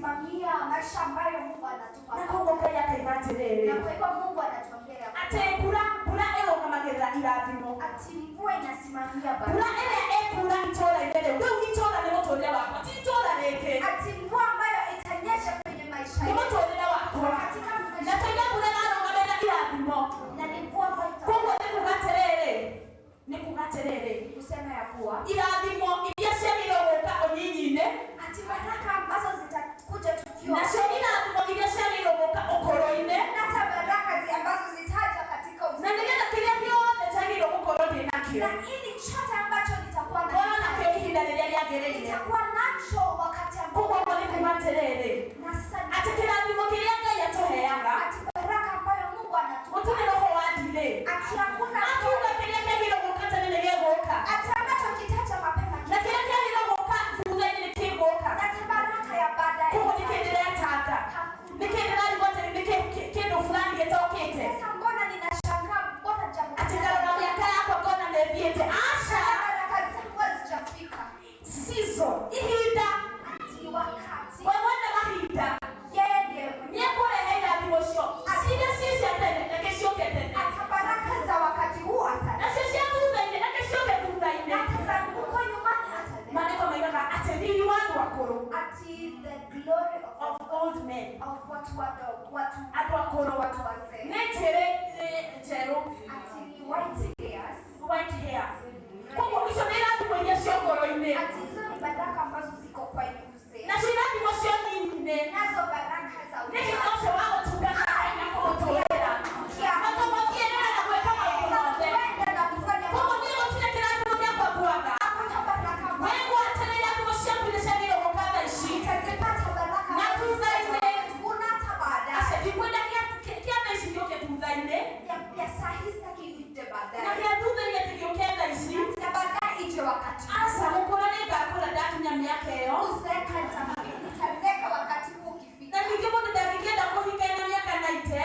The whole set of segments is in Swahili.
kusimamia maisha ambayo Mungu anatupa. Na Mungu pia akaibatirere. Na kwa hivyo Mungu anatuambia ate pura ero kamagerera irathimo. Ati mvua inasimamia baraka. Pura pura itora ibere. Wewe itora ni moto ndio wako. Ati itora leke. Ati mvua ambayo itanyesha kwenye maisha yako. Ni moto ndio wako. Na tena pura nalo ngamera irathimo. Na ni mvua ambayo Kongo ni kugaterere. Ni kugaterere. Kusema ya kuwa irathimo iria ciamirogoka onyinyi-ine. Ati baraka ambazo zitakuja tukiwa. Na ciamina irathimo iria ciamirogoka okoro-ine. Na baraka ambazo zitaja katika uzima. Na ningenda kiria giothe tagiro gukoro ndina kio. Na ili chote ambacho litakuwa na Bwana na kio ihinda riria riagirire. Litakuwa nacho wakati ambao Kongo ni kugaterere. Na sana. Ati kirathimo kiria Ngai atuheaga. Ati baraka ambayo Mungu anatupa. Utune roho wa ndire. Ati hakuna akiuga kiria kiagiro guka tani ni giguka. Ati ambacho kitaja mapema. Na kiria kiagiro guka thutha-ini ni kiguka. Ati baraka ya baadaye. Kongo ni kiendelea tata. Ni kiendelea rigote ni kindu fulani gitokite. Sasa mbona ninashangaa mbona jambo. Ati karora miaka yako mbona nethiite. Asha. Baraka zangu hazijafika. Sizo ihinda. Ati wakati. Wewe na mahinda. Yeye niekurehe irathimo cio. Ciria cicia tene reke cioke tene. Ati baraka za wakati huu hata. Nacio cia thutha-ini reke cioke thutha-ini. Ati za huko nyumbani hata. Maandiko maugaga atĩ riri wa andũ akũrũ. Ati the glory of old men. Of watu andũ akũrũ. Watu wazee. Nĩ njĩrĩ njerũ. Ati white hairs. White hairs. Koguo icio nĩ irathimo iria cia ngoro-inĩ. Ati hizo ni baraka ambazo ziko kwa yule mzee. Nacio irathimo cio nini-inĩ. Nazo baraka za nĩ hinya ũcio wa gũtungata na kũmũtũũrĩra. Matũmũkie nĩgetha na gwĩka maũndũ mothe. Koguo niĩ gũtirĩ kĩrathimo gĩa kwambuaga. Wewe atĩrĩ irathimo ciaku iria ciagĩrĩirwo gũka thaa ici. Na thutha-inĩ. Aca ndikwenda kĩa thaa ici gĩũke thutha-inĩ. Na kĩa thutha-inĩ atĩ gĩũke thaa ici. Aca gũkũra nĩngakũra ndakinya mĩaka ĩyo. Na ningĩ mũndũ ndangĩkĩenda kũhika ena mĩaka 90.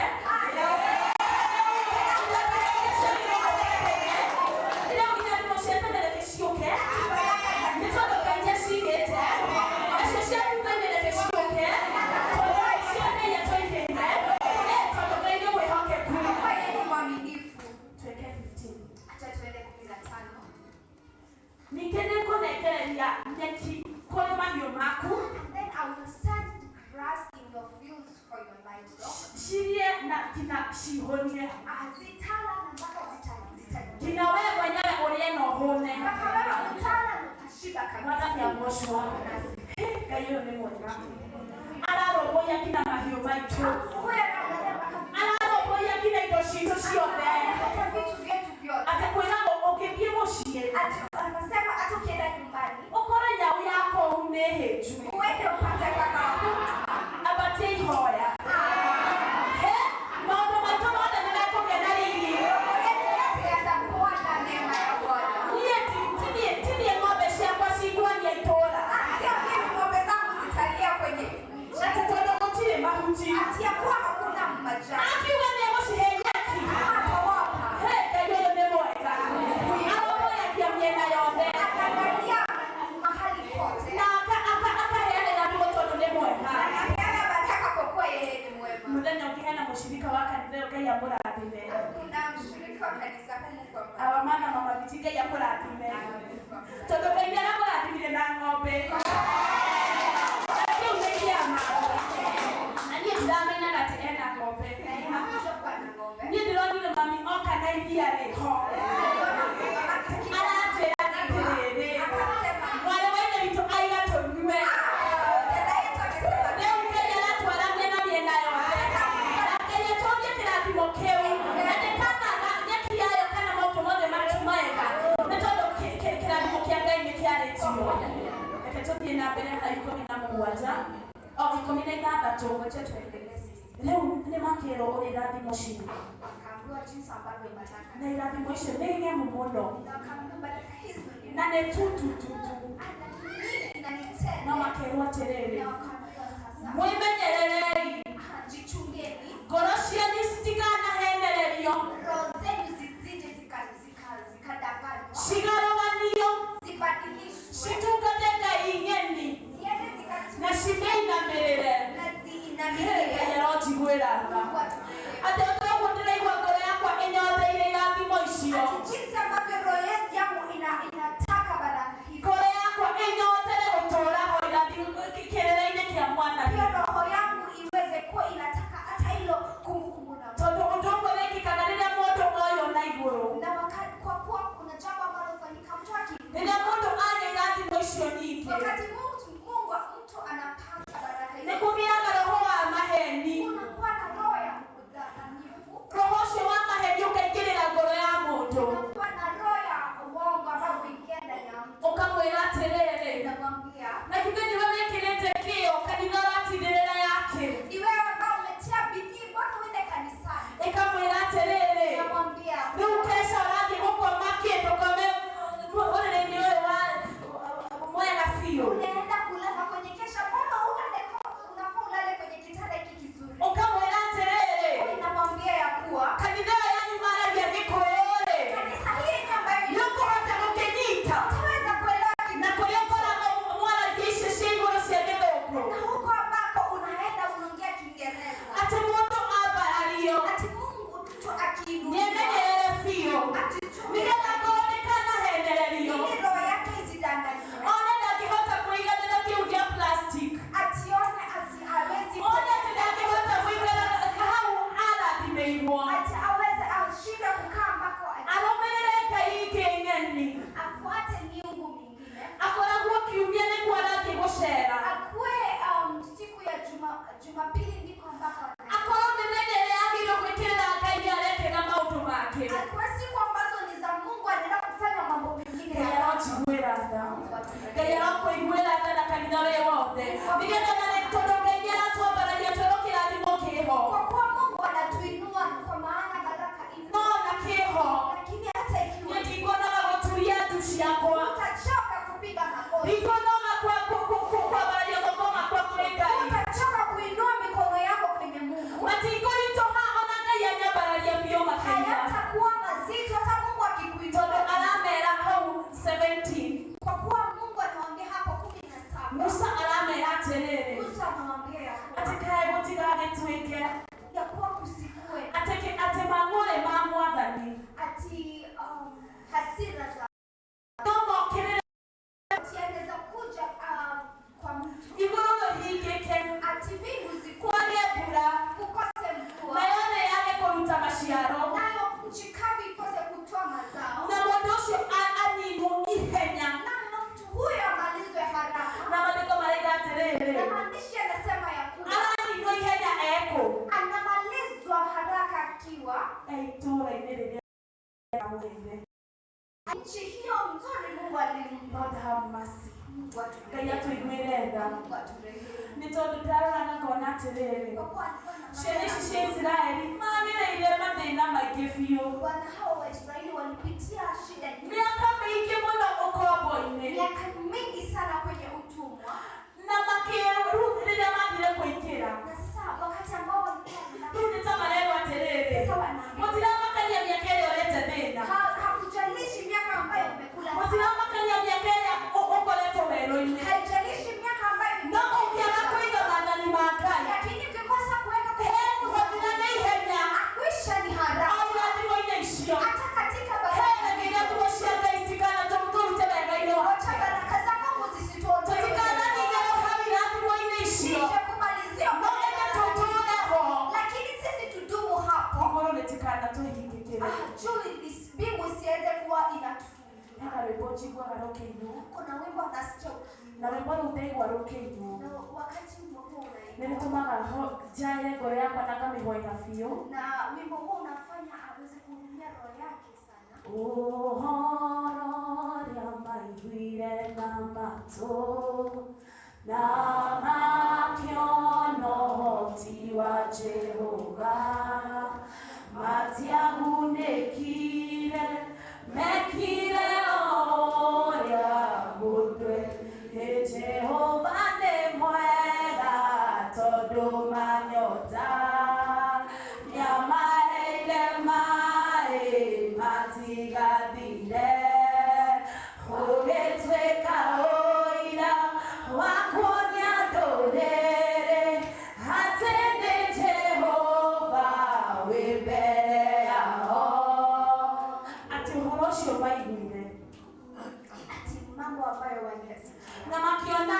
Nyeki kũrĩ mahiũ maku. And then I will send grass in your fields for your livestock. Cirie na kina cihonie. Zitala na mpaka zita. Kina wewe mwenyewe ũrĩe na ũhũne. Mpaka wewe utala na utashiba kabisa. Mwathani agocwo. Ngai ũyũ nĩ mwega. Ararũmbũiya kina mahiũ maitũ. Ararũmbũiya kina indo citũ ciothe. Atĩ kwĩragwo ũngĩthiĩ mũciĩ. Anasema hata ukienda nyumbani. Ũkore nyau yako nĩ hĩnju. Uende upate kaka. Abatie ihoya. Maũndũ maitũ mothe nĩ mekũgĩa na riri. Yatakuwa na neema ya Bwana. Tinie ng'ombe ciakwa cikuania itũũra. Sio mimi ng'ombe zangu zitalia kwenye. Atĩ tondũ gũtirĩ mahuti. Ati ya kuwa hakuna majani. Akiuga nĩ egũcihe nyeki. Ngai ũyũ nĩ mwega. Arũmbũyagia mĩena yothe. Akaangalia mahali pote. Na akaheanĩra ndugu tondũ nĩ mwega. Anapeana baraka kwa kuwa yeye ni mwema. Mũthenya ũkĩheana mũcirika wa kanitha Ngai amũrathime. Kuna mshirika wa kanisa Mungu kwa Our mana mama biti Ngai amũrathime. Tondũ Ngai nĩaramũrathimire na ng'ombe. Rĩu nĩ kĩama. Na niĩ ndĩramenyaga atĩ ena ng'ombe. Niĩ ndĩronire mami oka na iria rĩho. Aratwĩra atĩrĩrĩ. Mwarĩ wa Ithe witũ aiga tũnyue. Rĩu Ngai aratwaramia na mĩena yothe. Na Ngai atuonie kĩrathimo kĩu. Na ndĩkanaga nyeki yayo kana maũndũ mothe matu mega. Nĩ tondũ kĩrathimo kĩa Ngai nĩ kĩarĩtio. Reke tũthiĩ na mbere harĩ 17. 16. Rĩu nĩ makĩrwo ũrĩa irathimo ciĩ. Na irathimo icio nĩ ng'emu mũno. Na nĩ tutututu. No makĩrwo atĩrĩrĩ. Mwĩmenyererei. Ngoro cianyu citikanahenererio. Cigarũganio. Citungate ngai ng'eni. Na cimenyamĩrĩre. kelele kia mwana hiyo roho yangu iweze kuwa inataka hata hilo kumbukumbu na todo udongo weki kanalile moto moyo na iguru na wakati kwa kuwa kuna jambo ambalo hufanyika mtu ile moto ane yati mwisho nyike wakati mtu anapata baraka ni kumiaga roho wa maheni unakuwa na roho ya udanganyifu roho shi wa maheni ukaingilila ngoro ya moto unakuwa na roho ya uongo ambao huingia ndani ya mtu ukamwela terere namwambia na kigeni wewe kilete kio kanigara tiderera yake iwe ambao umetia bidii mbona uende kanisani ikamwela terere namwambia ni ukesha radi huko makieto kame ule ni wewe wa mwela fio unaenda kulala kwenye kesha mbona unafaa ulale kwenye kitanda hiki kizuri ukamwela terere namwambia ya kuwa kanigara yani mara ya niko yole kanisa hili ambayo yuko hata mkenyita utaweza kuelewa na kulekora mwana jeshi shingo rosiagedoko na huko ambako unaenda unaongea Kiingereza ati moto aba aliyo ati Mungu mtu akiinuka nyendelele fio nigenda kuonekana hendelelio ili roho yake isidanganywe ona ndakihota kuigana kiuja plastic atione hawezi ona ndakihota kuigana hau ala dimeimwa ati aweze ashinde kukaa ambako alomeleleka ikengeni afuate miungu mingine akoragwo kiumia ni kwarathi gucera akuwe siku ya Jumapili ndiko ambako akorwo mĩmenyere yagĩrĩirwo gwĩkĩrĩra Ngai arekega maũndũ make akuwe siku ambazo ni za Mungu anaenda kufanya mambo mengine Ngai arojiguĩra tha Ngai arokwĩiguĩra tha na kanitha ũrĩ wothe nĩgetha tondũ Ngai nĩaratwambararia twĩrwo kĩrathimo kĩho kwa kuwa Mungu anatuinua kwa maana baraka no na kĩho lakini hata ikiwa nĩndikonaga gũturia ndu ciakwa utachoka kupiga magoti ndikonaga kwambararia moko makwa kũrĩ Ngai utachoka kuinua mikono yako kwenye Mungu matikũritũha ona Ngai anyambararia biũ makĩria hayatakuwa mazito hata Mungu akikuinua tondũ aramera hau 17 kwa kuwa Mungu anawaambia hapo 17 Musa aramera atĩrĩrĩ Musa anawaambia ya kuwa atĩ kaĩ gũtigagĩtuĩke ya kuwa kusikue atĩ mang'ũrĩ ma Mwathani ati hasira za no mokĩrĩre yanaweza kuja kwa mtu igũrũ rĩhingĩke ati mbingu kwage mbura kukose mvua nayo nĩ yage kũruta maciaro nayo nchi kavu ikose kutoa mazao na mũndũ ũcio aninwo ihenya nayo mtu huyo amalizwe haraka na maandĩko maraiga atĩrĩrĩ na maandishi yanasema ya kuwa araninwo ihenya ekũ anamalizwa haraka akiwa itũũra-inĩ rĩrĩa amũheire nchi hiyo nzuri Mungu alimpa God have mercy Mungu Ngai atũiguĩre tha Mungu aturehemu nĩ tondũ ndaroraga ngona atĩrĩrĩ kwa kuwa alikuwa na ciana ici cia Isiraeli magereire mathĩna maingĩ biũ wana hao wa Israeli walipitia shida nyingi mĩaka mĩingĩ mũno ũkombo-inĩ miaka mingi sana kwenye utumwa na makĩrũ rĩrĩa mathire kũingĩra na sasa wakati ambao walikuwa rĩu nĩ ta marerwo atĩrĩrĩ mũtiramakania mĩaka ĩrĩa ũrete thĩna hakujalishi miaka ambayo umekula mũtiramakania mĩaka ĩrĩa ũkoretwo werũ-inĩ haijalishi miaka ambayo no ũngĩaga kũiga maathani ma Ngai lakini ukikosa kuweka gũthira na ihenya akwisha ni haraka o irathimo-inĩ icio hata katika hena irathimo cia Ngai citikanaturute wega-inĩ wacha wake baraka za Mungu zisituondoke tũtikananingĩrwo hau irathimo-inĩ icio Sije kumalizia no ĩne tũtũũre ho lakini sisi tudumu hapo igũrũ rĩtikanatũhingĩkĩre juu mbingu isiweze kuwa inatufungia hena rwĩmbo njiguaga rũkĩinwo kuna wimbo nasikia na rwĩmbo rũu ndaigua rũkĩinwo na wakati wimbo huo nĩ rĩtũmaga njae ngoro yakwa na ngamĩhoera biũ na wimbo huo unafanya aweze kuhudumia roho yake sana ũhoro ũrĩa maiguire na matũ na makĩona ũhoti wa Jehova matiagunĩkire mekire ũrĩa mũndũ nĩ Jehova nĩ mwega tondũ manyota nĩamaheire maĩ matigathire ũgĩtuĩka ũira wa kuonia ndũrĩrĩ atĩ nĩ Jehova wĩ mbere yao atĩ ũhoro ũcio maiguire ati mambo ambayo waliyasikia na makĩona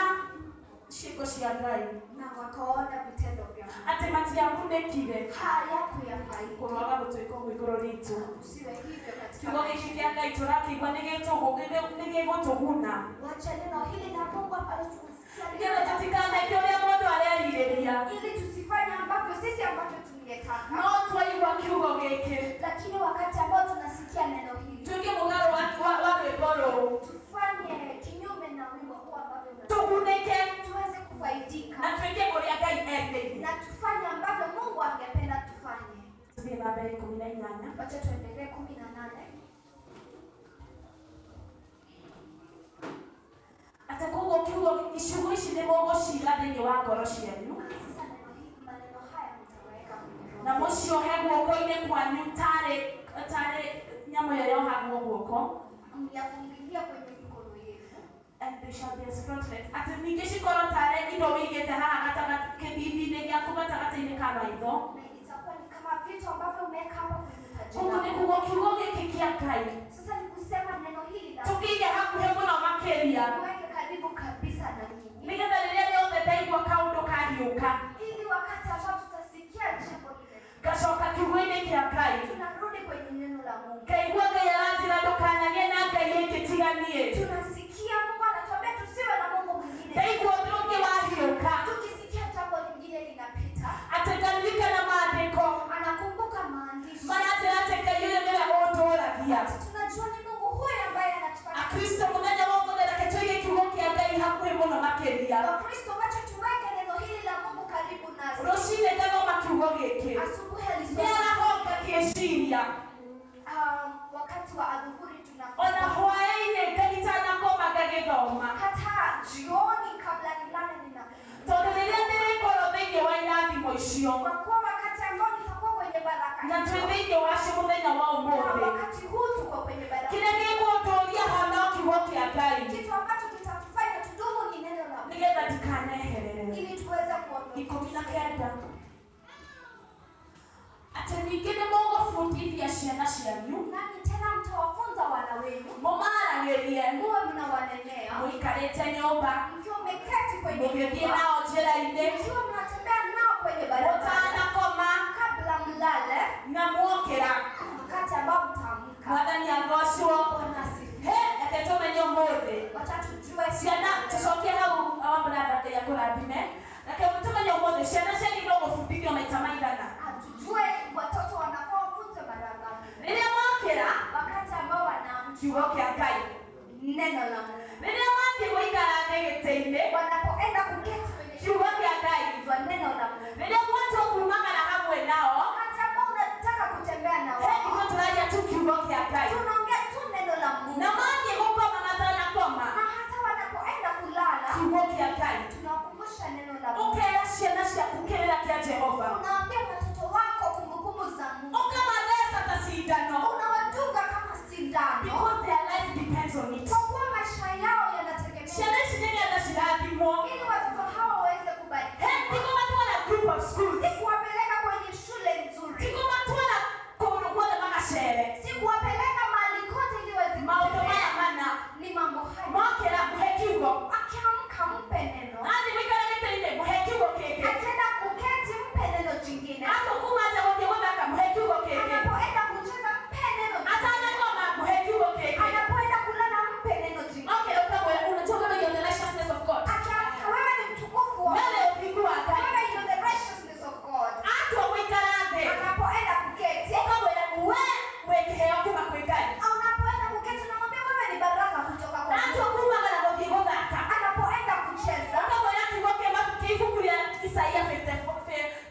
cia Ngai na wakaona vitendo vya Mungu. Ati matiakundekire Hayakuyafaidi kuraga gutwika gwikoro ritu. usiwe hivyo katika Kiugo giki kia Ngai turakigwa nigigutuguna. Wacha neno hili la Mungu ambalo tunasikia Ndio tutikane kile mundu arerireria. ili tusifanye ambavyo sisi tungetaka. No twaigwa kiugo giki. Lakini wakati ambao tunasikia neno hili Tuke mugaro wa rwiboro. Tufanye kinyume na wimbo huu ambavyo tuguneke tuweze kufaidika. Na tweke uria Ngai endeire. Na tufanye ambavyo Mungu angependa tufanye. Tuthie na mbere 18. Wacha tuendelee 18. Atakuwa kiugo icigo ici nĩ mũgũciga thĩinĩ wa ngoro cianyu. Sasa maneno haya mtaweka kwenye roho. Na mũciohe guoko-inĩ kwanyu tarĩ nyamũ ĩyo yohagwo guoko. Myafungilia kwenye mikono yenu. And they shall be as frontlets. Ati ningĩ cikorwo tarĩ indo wĩigĩte haha kĩthithi-inĩ gĩaku gatagatĩ-inĩ ka maitho. Na itakuwa ni kama vitu ambavyo umeweka hapa kwenye paji Ũguo nĩ kuuga kiugo gĩkĩ kĩa Ngai. Sasa ni kusema neno hili la Tũkĩige hakuhĩ mũno makĩria. Tuweke karibu kabisa na nyinyi. Nĩgetha rĩrĩa rĩothe ndaigua kaũndũ kahiũka. Ili wakati ambao tutasikia jambo lile. Ngacoka kiugo-inĩ kĩa Ngai. Tunarudi kwenye neno la Mungu. Ngaigua Ngai aranjĩra ndũkanagĩe na Ngai ĩngĩtiganiĩ. Tunasikia Mungu anatuambia tusiwe na Mungu mwingine. Ndaigua ũndũ ũngĩ wahiũka. Tukisikia jambo lingine linapita. Atĩ ngaririkana maandĩko. Anakumbuka maandishi. Maranjĩra atĩ Ngai ũyũ nĩwe ũtũũragia. Tunajua ni Mungu huyu ambaye anatufanya. Akristo mũthenya wa ũmũthĩ reke tũige kiugo kĩa Ngai hakuhĩ mũno makĩria. Wakristo wacha tuweke neno hili la Mungu karibu nasi. Rũcinĩ ngathoma kiugo gĩkĩ. Asubuhi alisoma. Nĩarahoka kĩciria. Wakati wa adhuhuri Ona hwaĩ-inĩ ngagĩtanakoma ngagĩthoma. hata jioni kabla nilale Tondũ rĩrĩa ndĩrĩkorwo thĩinĩ wa irathimo icio. kwa kuwa wakati ambao nitakuwa kwenye baraka. Na twĩ thĩinĩ wacio mũthenya wa ũmũthĩ. Wakati huu tuko kwenye baraka. Kĩrĩa gĩgũtũũria haha no kiugo kĩa Ngai. Kitu ambacho kitatufanya tudumu ni neno la Mungu. Nĩgetha ndikaneherere. Ili tuweze kuondoka. 19. Atĩ ningĩ nĩ mũgũbundithia ciana cianyu. Nani tena mtawafunza wana wenu. Mũmaragĩrie. Muwe mnawanenea. Mũikarĩte nyũmba. Mkiwa mmeketi kwenye Mũgĩthiĩ nao njĩra-inĩ. mkiwa mnatembea nao kwenye barabara. Mũtanakoma. Kabla mlale. Na muokĩra. Wakati ambao mtaamka. Mwathani agocwo. Bwana asifiwe. Reke tũmenye ũmũthĩ. Wacha tujue Ciana tũcokie hau awambũratha Ngai akũrathime. Reke tũmenye ũmũthĩ ciana ciagĩrĩirwo gũbundithio maita maigana. tujue watoto wanafaa wafunzwe mara ngapi. Rĩrĩa mokĩra. Wakati ambao wanaamka. Kiugo kĩa Ngai. Neno la Mungu. Rĩrĩa mathiĩ gũikara gĩtĩ-inĩ. Wanapoenda kuketi kwenye Kiugo kĩa Ngai. neno la Mungu. Rĩrĩa mwatua kumagara hamwe nao. Wakati ambao unataka kutembea na wao. Hĩndĩ tũraria tu kiugo kĩa Ngai. Tunaongea tu neno la Mungu. Na mathiĩ gũkoma matanakoma. Na hata wanapoenda kulala. Kiugo kĩa Ngai. Tunawakumbusha neno la Mungu. Ũkera ciana ciaku kĩrĩra kĩa Jehova. Unaambia watoto wako kumbukumbu za Mungu. Ũkamatheca ta cindano. Unawadunga kama sindano. Because their life depends on it. Kwa kuwa maisha yao yanategemea. Ciana ici nĩgetha cirathimwo. Ili watoto hao waweze kubarikiwa. Tiko matwara group of schools. Si kuwapeleka kwenye shule nzuri. Tiko matwara kũndũ guothe magacere. Si kuwapeleka mahali kote ili waweze Maũndũ maya mana. Ni mambo haya. Mokĩra mũhe kiugo. Akiamka mpe neno. Athiĩ gũikara gĩtĩ-inĩ mũhe kiugo kĩngĩ. Akienda kuketi mpe neno jingine. Atũkuma nja gũthiĩ gũthaka mũhe kiugo kĩngĩ. Anapoenda kucheza mpe neno jingine. Atanakoma mũhe kiugo kĩngĩ. Anapoenda kulala mpe neno jingine. Okay, ukamwĩra unajua wewe you're the righteousness of God. Akiamka wewe ni mtukufu wa Wewe ũthingu wa Ngai. wewe you're the righteousness of God. Atua gũikara thĩ. Anapoenda kuketi. Ukamwĩra we wĩ kĩheo kuma kwĩ Ngai. Unapoenda kuketi unamwambia wewe ni baraka kutoka kwa Mungu. Atua kumagara gũthiĩ gũthaka. Anapoenda kucheza. Ukamwĩra kiugo kĩa ibuku rĩa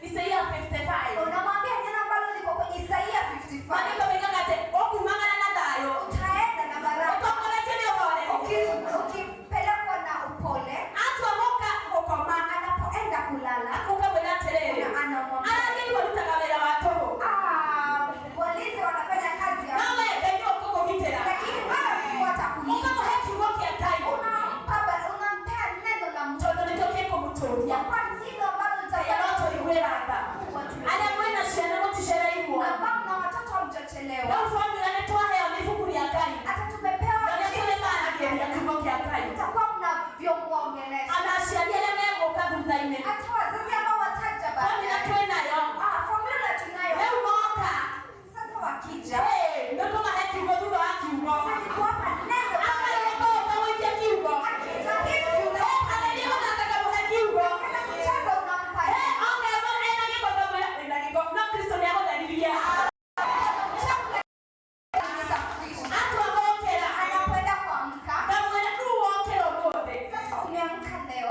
Isaia 55. Unamwambia neno ambalo liko kwenye Isaia 55. Maandĩko moigaga atĩ ũkumagara na thayũ. Utaenda na baraka. Ũtongoretio nĩ ũhooreri. Ukipelekwa na upole. Atua gũka gũkoma. Anapoenda kulala. Ukamwĩra atĩrĩrĩ. Arangĩri warutaga wĩra wa tũhũ. Polisi wanafanya kazi ya. Nawe Ngai nĩ ũkũgũgitĩra. Lakini wewe Mungu atakulinda. Ũkamũhe kiugo kĩa Ngai. Unampea neno la Mungu. Tondũ nĩkĩo gĩkũmũtũũria. Kwa hilo ambalo Ngai arotũiguĩra tha. Arĩa mwĩna ciana mũticereirwo. ambao na watoto hamjachelewa. Rĩu bamĩrĩ nĩ twaheo nĩ ibuku rĩa Ngai. Hata tumepewa. Rĩrĩa tũrĩmanagĩria kiugo kĩa Ngai. Mtakuwa mnavyomuongelesha. Ana aciari arĩa megũka thutha-inĩ. Hata wazazi ambao wataja Formula twĩnayo. formula tunayo. Rĩu moka. Sasa wakija. Nĩ tũmahe kiugo thutha wa kiugo. Sasa ni kuwapa neno. Amarĩko ũtawĩtia kiugo. Akija hivi Ananiona nataka muhe kiugo. kucheza unampa. Ongea ena gĩko ndamwĩra ena gĩko. No Kristo nĩagũtharirie. Atuagokera. Anakwenda kuamka. Ndamwĩra rĩu wokera ũmũthĩ. Sasa umeamka leo.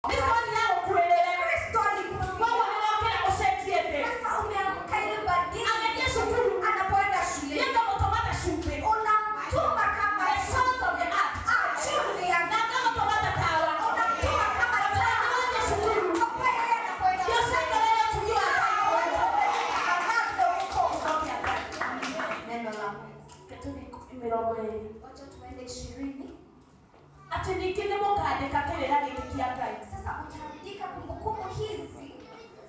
Kristo nĩagũkuĩrĩre. Kristo alikuwa. Koguo nĩwokera ũcenjie thĩ. Sasa umeamka ili badili. Agĩthiĩ cukuru. Anapoenda shule. Nĩngamũtũmata cumbĩ. Unamtuma kama The sons of the earth. chini ya Na ngamũtũmata tawa. unamtuma kama Nĩwathiĩ cukuru. Kweli anapoenda Ndio cengerere tujua. anaanza huko. Neno la Mungu. Ketuni 20. Wacha tuende 20. Atĩ ningĩ nĩmũkandĩka kĩrĩra gĩkĩ kĩa Ngai. Sasa utaandika kumbukumbu hizi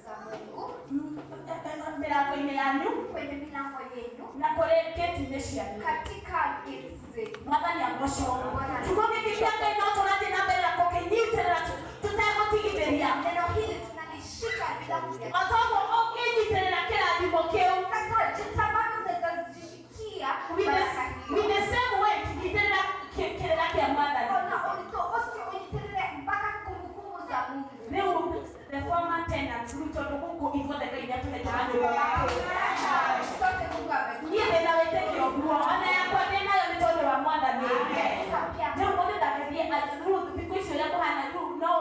za Mungu Mĩrango-inĩ yanyu kwenye milango yenu na kũrĩ gate-inĩ cianyu. katika gate zenu. Mwathani agocwo. Kiugo gĩkĩ kĩa Ngai no tũrathiĩ na mbere na kũkĩnyitĩrĩra tũtegũtigithĩria. Neno hili tunalishika bila kuliacha. O toguo ũngĩnyitĩrĩra kĩrathimo kĩu Sasa jinsi ambavyo utazishikia baraka hii. with the same way kĩnyitĩrĩra kĩrĩra kĩa Mwathani. Ona unitoe mpaka kumbukumbu za Mungu. Rĩu the former tenants rĩu tondũ gũkũ ithuothe Ngai nĩatũhete nyũmba yake. Sote Mungu ametupa. Niĩ ndĩna wĩtĩkio guo ona yakwa ndĩnayo nĩ tondũ wa Mwathani. Rĩu mũndũ ndagĩthiĩ rĩu thikũ ici ũrĩa kũhana rĩu no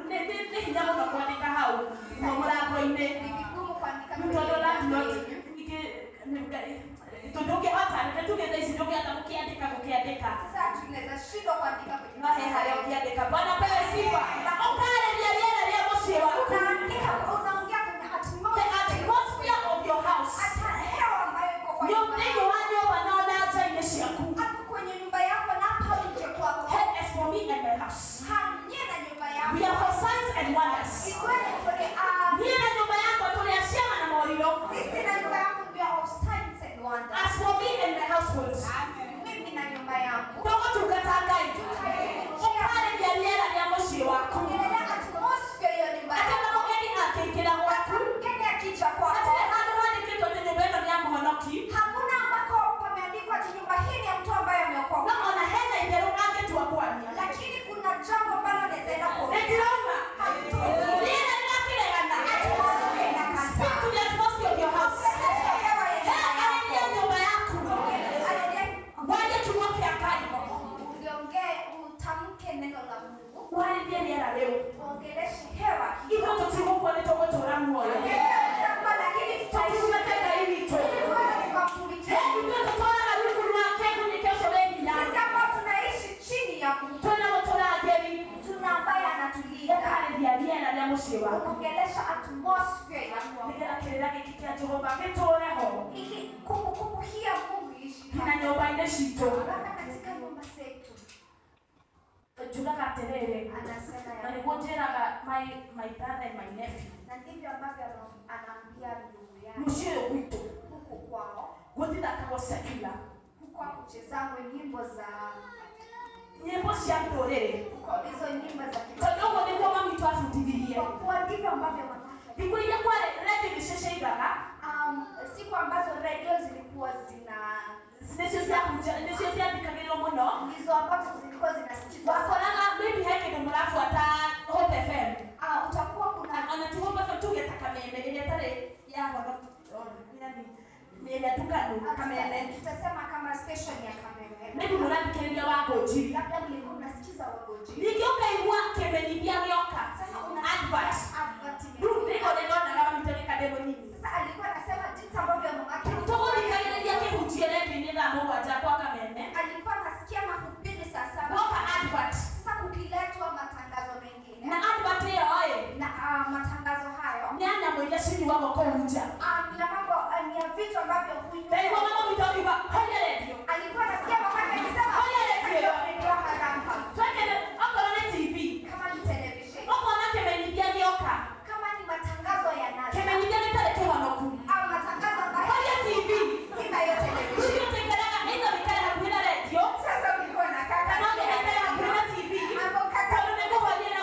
nĩ hinya mũno kwandĩka hau mũrango-inĩ. Ni vigumu kuandika Rĩu tondũ landlord ndũngĩhota tuge thaa ici ndũngĩhota gũkĩandĩka. Sasa tunaweza shindwa kuandika kwenye No he harĩa ũngĩandĩka. Bwana pewe sifa. Ũkarĩria rĩera rĩa mũciĩ waku. unaandika unaongea kwenye The atmosphere of your house. hata hewa ambayo iko kwa nyumba Thĩinĩ wa nyũmba na ona nja-inĩ ciaku. hapo kwenye nyumba yako na hapa nje kwako. Hey, as for me and my house, Hamie na nyumba yako. we are for signs and wonders. Ikweli kule Niĩ na nyũmba yakwa tũrĩ a ciama na morirũ. sisi na nyumba yako we are of signs and wonders. As for me and my household, Mimi na nyumba yangu. tũgũtungata Ngai. Ũkarĩria rĩera rĩa mũciĩ waku. Ongelea atmosphere ya nyumba Atĩ yako. na mũgeni akĩingĩra gwaku, Mgeni akija kwako. hatirĩ handũ handĩkĩtwo atĩ nyũmba ĩno nĩ ya mũhonoki. Hakuna ambako pameandikwa ati nyumba hii ni ya mtu ambaye ameokoka. No ona hena itherũ angĩtua kwaria. Lakini kuna jambo ambalo naweza kuongea. Nĩndĩrauma. Rĩera rĩrakĩregana. Speak to the atmosphere of your house. Arĩria nyũmba yaku. Warie kiugo kĩa Ngai. Utamke neno la Mungu. Warĩrie rĩera rĩu. Uongeleshe hewa hii. Ithuĩ tũtigũkwo nĩ tũgũtũũra muoyo. Tũtigumĩte Ngai witũ. Ithuĩ tũtũũraga rungu rwake nĩkĩo tũrĩ hinya. tunaishi chini ya Mungu. Twĩna mũtũrangĩri. Tuna ambaye anatulinda. Ũkarĩria rĩera rĩa mũciĩ waku. Unaongelesha atmosphere ya Mungu. Nĩgetha kĩrĩra gĩkĩ kĩa Jehova gĩtũũre ho. Ili kumbukumbu hii ya Mungu iishi Na nyũmba-inĩ citũ. hata katika nyumba zetu. Njugaga atĩrĩrĩ. Anasema Na ya nĩguo njĩraga my brother and my nephew. na ndivyo ambavyo anaambia ndugu yake Mũciĩ ũyũ gwitũ. huku kwao. Gũtithakagwo secular. Huko kuchezangwe nyimbo za Nyĩmbo cia ndũrĩrĩ. huko hizo nyimbo za Tondũ ũguo nĩguo mami twabundithirie. kwa ndivyo ambavyo wanafanya. Thikũ iria kwarĩ redio nĩcicaigaga. Siku ambazo redio zilikuwa Nĩcio ciathikagĩrĩrwo mũno. ndizo ambazo zilikuwa zinasikizwa. Wakoraga maybe he kĩndũ mũrabuata Hope FM. Utakuwa kuna Ona ti Hope FM tuge ta Kameme ĩrĩa ĩtarĩ ya honoki. Ĩrĩa tukanu Kameme. tutasema kama station ya Kameme. Maybe mũrathikĩrĩria wa Ngũnjiri. Labda mlikuwa mnasikiza Wangojiri. Ningĩ ũkaigua kĩmenyithia gĩoka. Sasa Advert. Rĩu nĩho nĩndonaga mami tũrĩ kadĩ mũnini. Sasa alikuwa anasema jinsi ambavyo mamake Tũgũthikagĩrĩria kĩhunjio redio-inĩ thaa mũgwanja kwa Kameme. alikuwa anasikia mahubiri saa 7. Woka advert. Sasa kukiletwa matangazo mengine. Na advert ĩyo Na matangazo hayo nĩ ya nyamũ iria cinyuagwo kũu nja. ya mambo ni ya vitu ambavyo Ndaigua mama witũ akiuga horia redio. alikuwa anasikia mamake akisema Horia redio. ndio haraka. Twekere okorwo nĩ TV. Kama ni television. Okorwo na kĩmenyithia gĩoka. Kama ni matangazo ya nasa. Kĩmenyithia gĩtarĩ kĩhonoku. Au matangazo ambayo Horia TV. sima hiyo television. Rĩu tũikaraga either wĩikare hakuhĩ na redio. Sasa ulikuwa na kaka. Kana ũngĩikare hakuhĩ na TV. Hapo kaka. Tondũ nĩkũhoria na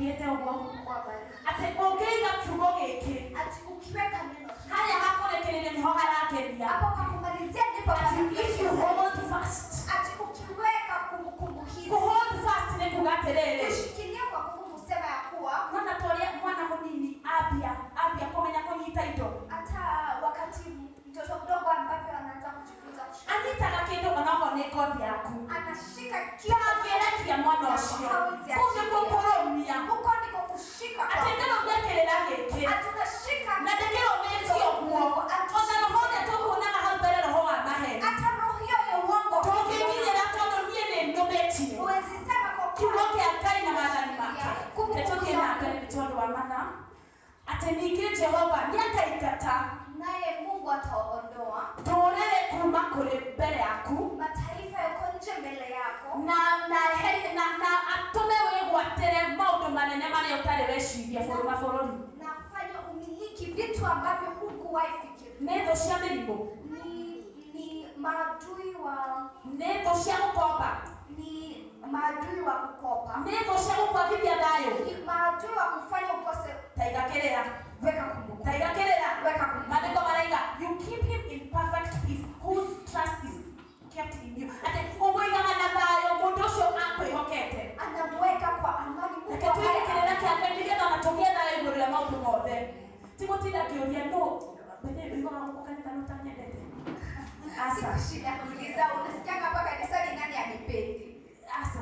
kiete ugo kuwabariki. ate ongeiga kiugo giki Ati ukiweka neno haya hakurekereria niho harakeria hapo kwa kumalizia ndipo ati if you hold fast ati ukiweka kumbukumbu hizi hold fast ni kugaterere kushikilia kwa nguvu kusema ya kuwa mwana toria mwana munini abia komenya kunyita indo hata wakati mtoto mdogo ambapo anaanza kujifunza anyitaga kindu onaho ni ngothi yaku anashika kĩragerekia mwana ũcio kũu nĩkuo kũrũmia huko ndiko kushika atĩ ndĩrũmĩkĩrĩra gĩkĩ tunashika na ndĩkĩrũmĩtie ũguo ona roho ũrĩa tũkuonaga hau mbere roho wa maheni hata roho hiyo ya uongo tũngĩkinyĩra tondũ niĩ nĩnũmĩtie huwezi sema kwa kiugo kĩa Ngai na maathani make nĩtũthiĩ na mbere nĩ tondũ wa mathaa atĩ ningĩ Jehova nĩakaingata naye Mungu ataondoa ndũrĩrĩ kuma kũrĩ mbere yaku mataifa yako nje mbele yako na atũme wĩgwatĩre maũndũ manene marĩa ũtarĩ weciria bũrũri na fanya umiliki vitu ambavyo hukuwahi fikiria. nĩ thũ cia mĩrimũ Ni maadui wa nĩ thũ cia gũkomba ni maadui wa kukopa, nĩ thũ cia gũkwagithia thayũ ni maadui wa kufanya ukose. taiga kĩrĩra Weka kumbukumbu, taiga kĩrĩra weka kumbukumbu. maandĩko maraiga you keep him in perfect peace whose trust is kept in you atĩ ũmũigaga na thayũ mũndũ ũcio akwĩhokete Anamweka kwa amani. reke tuige kĩrĩra kĩa Ngai nĩgetha ona tũgĩe thayũ igũrũ rĩa maũndũ mothe ti gũtinda kĩũria no ũigaga gũkũ kanitha nĩ ũtanyendete asa Shida kuuliza unasikianga hapa kanisani nani anipendi? asa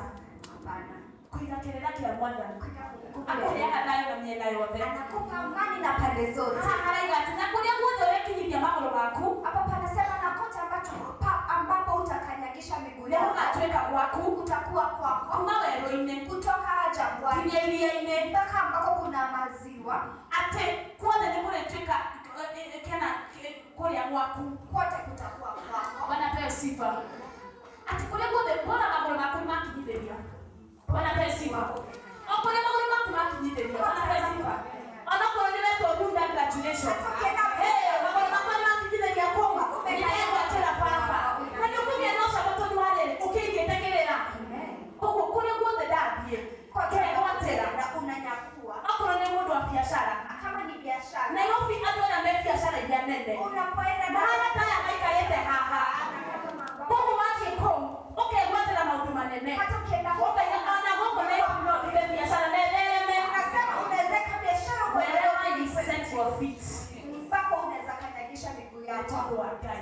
Hapana. kuiga kĩrĩra kĩa Mwathani Weka kumbukumbu. akũheaga thayũ na mĩena yothe Anakupa amani na pande zote. haraiga atĩ na kũrĩa guothe wekinyithia magũrũ maku Hapa panasema na kote ambapo utakanyagisha miguu nĩ yako gũgatuĩka gwaku utakuwa kwako. kuma werũ-inĩ Kutoka jangwani nginya iria-inĩ mpaka ambako kuna maziwa, atĩ kuothe nĩ kũrĩtuĩka kena kũrĩa gwaku kote kutakuwa kwako. wanapewa sifa atĩ kũrĩa guothe mbona magũrũ maku makinyithĩria wanapewa sifa o kũrĩa magũrũ maku makinyithĩria wanapewa sifa ona kũrĩa nĩ wetwo Bunda graduation magũrũ makwa nĩ makinyithĩria kũu nĩegwatĩra baba na nĩ ũkũgĩa na ũcabatũ nĩ warĩrĩ ũkĩigĩte kĩrĩra koguo kũrĩa guothe ndathiĩ kegwatĩra Na unanyakua. okorwo nĩ mũndũ wa biacara Kama ni biashara, Nairobi andũ arĩa me biacara iria nene unapoenda mahana taya maikarĩte haha koguo wathiĩ kũu ũkegwatĩra maũndũ manene hata ukienda ũkaiga ona gũkũ Nairobi no ndige biacara nethereme unasema unaweza biashara wherever you set your feet mpaka unaweza kanyagisha miguu nĩ yako tondũ wa Ngai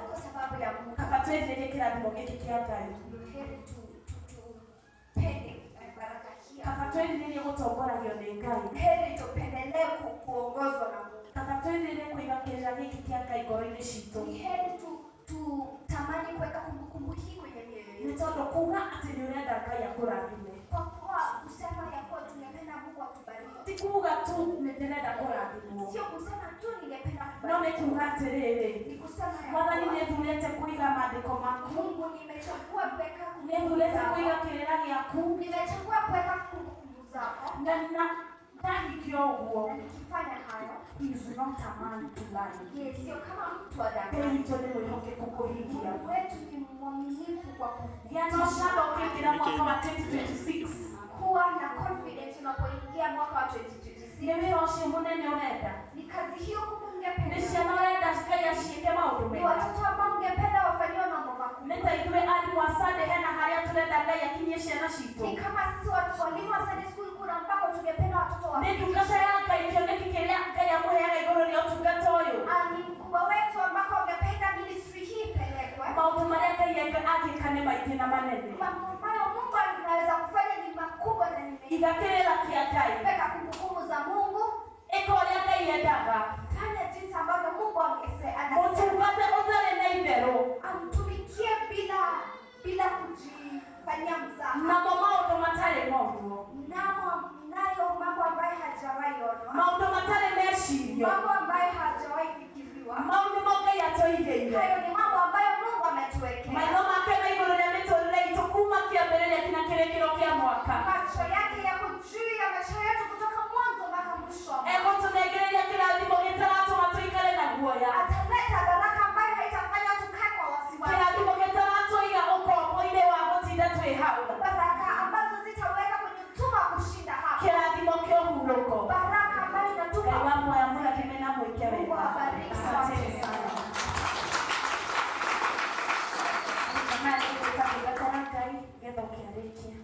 kwa sababu ya Mungu. kaba twĩrirĩrie kĩrathimo gĩkĩ kĩa Ngai Heri tupende baraka hii. kaba twĩrirĩrie gũtongoragio nĩ Ngai Heri tupendelee kuongozwa na Mungu. kaba twĩrirĩrie kũiga kĩrĩra gĩkĩ kĩa Ngai ngoro-inĩ citũ Ni heri tutamani kuweka kumbukumbu hii kwenye mioyo nĩ yetu. tondũ kuuga atĩ nĩ ũrenda Ngai akũrathime Kwa kuwa kusema ya kuwa tungependa Mungu atubariki. ti kuuga tu nĩ ndĩrenda kũrathimwo Sio kusema tu ningependa no kubariki. nĩ kuuga atĩrĩrĩ Ni kusema ya Mwathani kuwa nĩthurĩte kũiga maandĩko maku Mungu nimechagua kuweka nĩthurĩte kũiga kĩrĩra gĩaku nimechagua kuweka kumbukumbu zako. na ndahikio ũguo Na nikifanya hayo, he is not a man to lie yeye sio kama mtu wa Ngai danganya. witũ nĩ mwĩhokeku kũhingia Mungu wetu ni mwaminifu kwa gĩa na ũcamba ũkĩingĩra mwaka wa 2026 kuwa na confidence unapoingia mwaka wa 2026. nĩ wĩra ũcio mũnene ũrenda Ni kazi hiyo kubwa nĩ ungependa. ciana ũrenda Ngai aciĩke maũndũ Ni mega watoto ambao ungependa wafanyiwe mambo makubwa. nĩ ta ithuĩ arimũ a Sunday hena harĩa tũrenda Ngai akinyie ciana citũ Ni kama sisi walimu wa Sunday school kuna mpaka tungependa watoto wa nĩ ndungata ya Ngai kĩoneki kĩrĩa Ngai amũheaga igũrũ rĩa ũtungata ũyũ ni mkubwa wetu ambako ungependa ministry hii ipelekwe. maũndũ marĩa Ngai angĩka nĩ maingĩ na manene Mambo ambayo Mungu anaweza kufanya ni makubwa na ni mengi. iga kĩrĩra kĩa Ngai Weka kumbukumbu za Mungu. ĩka ũrĩa Ngai endaga Fanya jinsi ambavyo Mungu anasema. ũtungate ũtarĩ na itherũ Amtumikie bila kujifanyia mzaha. namo maũndũ matarĩ moruo Nayo mambo ambayo hajawahi ona. maũndũ matarĩ mecirio Mambo ambayo hajawahi fikiriwa. maũndũ mo Ngai atũigĩire Hayo ni mambo ambayo Mungu ametuwekea. maitho make me igũrũ rĩa mĩtũrĩre itũ kuma kĩambĩrĩria nginya kĩrĩkĩro kĩa mwaka Macho yake yako juu ya maisha yetu kutoka mwanzo mpaka mwisho. egũtũnengereria kĩrathimo gĩtaratũma tũikare na guoya Ataleta baraka ambayo haitafanya tukae kwa wasiwasi. kĩrathimo gĩtaratũiga ũkombo-inĩ wa gũtinda twĩ hau Baraka ambazo zitaweka kwenye utuma kushinda hapa. kĩrathimo na nĩ gũtangĩka ngai getha ũkĩarĩkia